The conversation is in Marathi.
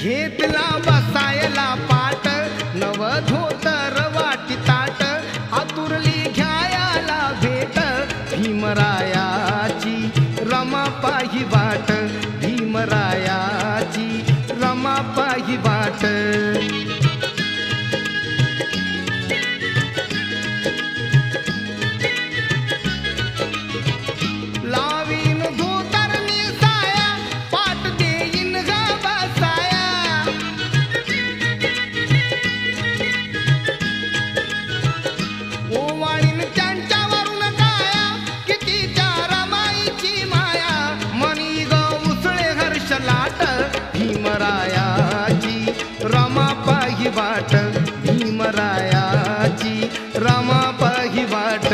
घेतला बसायला पाट, नव धोतर वाटी ताट, आतुरली घ्यायला भेट, भीमरायाची रमा पाही वाट, भीमरायाची रमा पाही वाट. लावीन धोतर निसाया, पाट देईन ग बसाया. ओवाळीन त्यांच्यावरून काया, कितीच्या रमाईची माया, मनी ग उसळे हर्ष लाट, भीमरायाची रमा पाही वाट, भीमरायाची रमा पाही वाट.